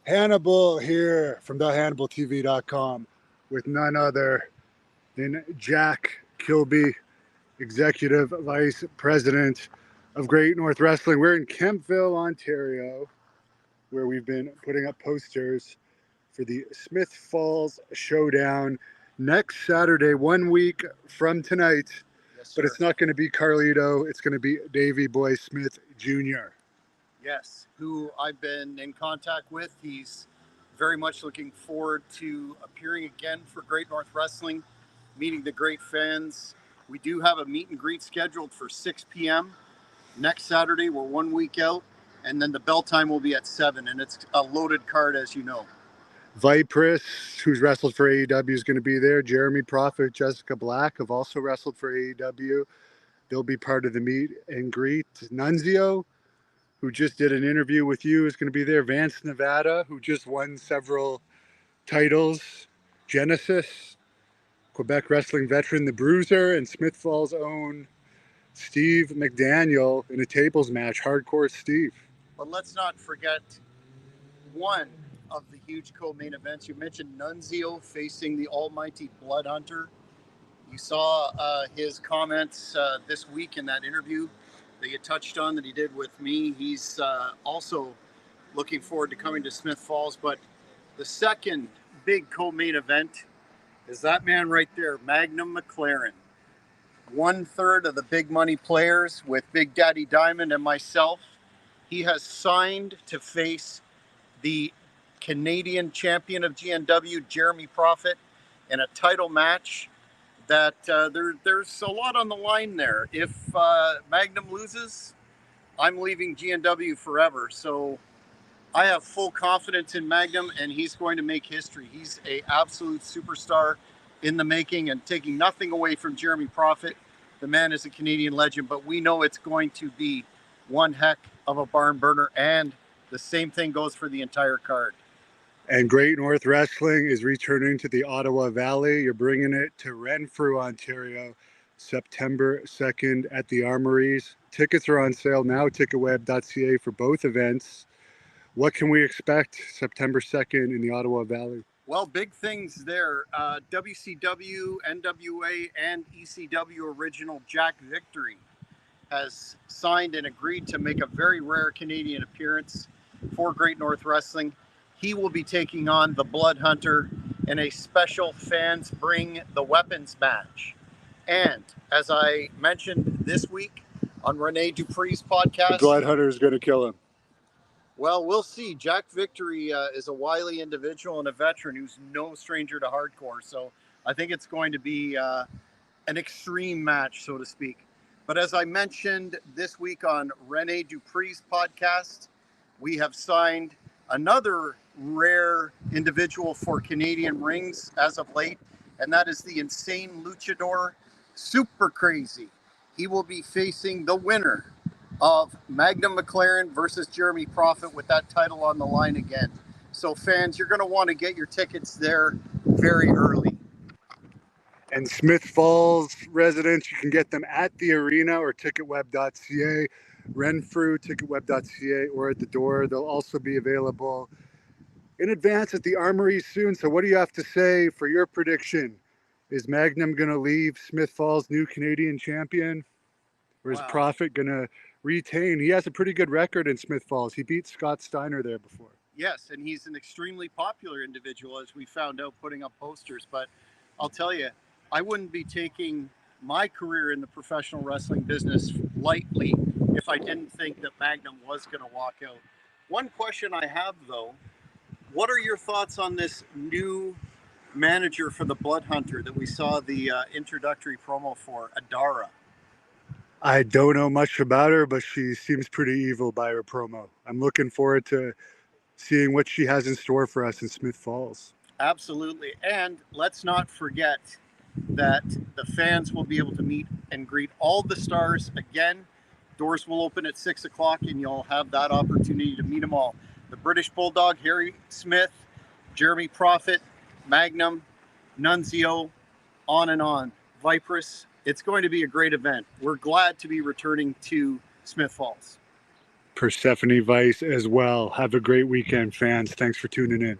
Hannibal here from thehannibaltv.com with none other than Jack Kilby, Executive Vice President of Great North Wrestling. We're in Kempvilke, Ontario, where we've been putting up posters for the Smith Falls Showdown next Saturday, 1 week from tonight. Yes, but it's not going to be Carlito. It's going to be Davey Boy Smith Jr. Yes, who I've been in contact with. He's very much looking forward to appearing again for Great North Wrestling, meeting the great fans. We do have a meet and greet scheduled for 6 p.m. next Saturday. We're 1 week out, and then the bell time will be at 7, and it's a loaded card, as you know. Vipress, who's wrestled for AEW, is going to be there. Jeremy Prophet, Jessica Black have also wrestled for AEW. They'll be part of the meet and greet. Nunzio, who just did an interview with you, is going to be there. Vance Nevada, who just won several titles. Genesis, Quebec wrestling veteran, The Bruiser, and Smith Falls' own Steve McDaniel in a tables match, Hardcore Steve. But let's not forget one of the huge co-main events. You mentioned Nunzio facing the almighty Blood Hunter. You saw his comments this week in that interview that you touched on that he did with me. He's also looking forward to coming to Smith Falls. But the second big co-main event is that man right there, Magnum McLaren. 1/3 of the big money players with Big Daddy Diamond and myself. He has signed to face the Canadian champion of GNW, Jeremy Prophet, in a title match that there's a lot on the line there. If Magnum loses, I'm leaving GNW forever. So I have full confidence in Magnum, and he's going to make history. He's an absolute superstar in the making, and taking nothing away from Jeremy Prophet. The man is a Canadian legend, but we know it's going to be one heck of a barn burner, and the same thing goes for the entire card. And Great North Wrestling is returning to the Ottawa Valley. You're bringing it to Renfrew, Ontario, September 2nd at the Armories. Tickets are on sale now, ticketweb.ca for both events. What can we expect September 2nd in the Ottawa Valley? Well, big things there. WCW, NWA, and ECW original Jack Victory has signed and agreed to make a very rare Canadian appearance for Great North Wrestling. He will be taking on the Blood Hunter in a special Fans Bring the Weapons match. And as I mentioned this week on Rene Dupree's podcast, The Blood Hunter is going to kill him. Well, we'll see. Jack Victory is a wily individual and a veteran who's no stranger to hardcore. So I think it's going to be an extreme match, so to speak. But as I mentioned this week on Rene Dupree's podcast, we have signed another rare individual for Canadian rings as of late, and that is the insane luchador, Super Crazy. He will be facing the winner of Magnum McLaren versus Jeremy Prophet with that title on the line again. So fans, you're going to want to get your tickets there very early. And Smith Falls residents, you can get them at the arena or ticketweb.ca, Renfrew, ticketweb.ca, or at the door. They'll also be available in advance at the Armory soon. So what do you have to say for your prediction? Is Magnum going to leave Smith Falls new Canadian champion? Or is Prophet going to retain? He has a pretty good record in Smith Falls. He beat Scott Steiner there before. Yes, and he's an extremely popular individual, as we found out putting up posters. But I'll tell you, I wouldn't be taking my career in the professional wrestling business lightly if I didn't think that Magnum was going to walk out. One question I have, though, what are your thoughts on this new manager for the Blood Hunter that we saw the introductory promo for, Adara? I don't know much about her, but she seems pretty evil by her promo. I'm looking forward to seeing what she has in store for us in Smith Falls. Absolutely. And let's not forget that the fans will be able to meet and greet all the stars again. Doors will open at 6 o'clock, and you'll have that opportunity to meet them all. The British Bulldog, Harry Smith, Jeremy Prophet, Magnum, Nunzio, on and on. Vipress. It's going to be a great event. We're glad to be returning to Smith Falls. Persephone Vice as well. Have a great weekend, fans. Thanks for tuning in.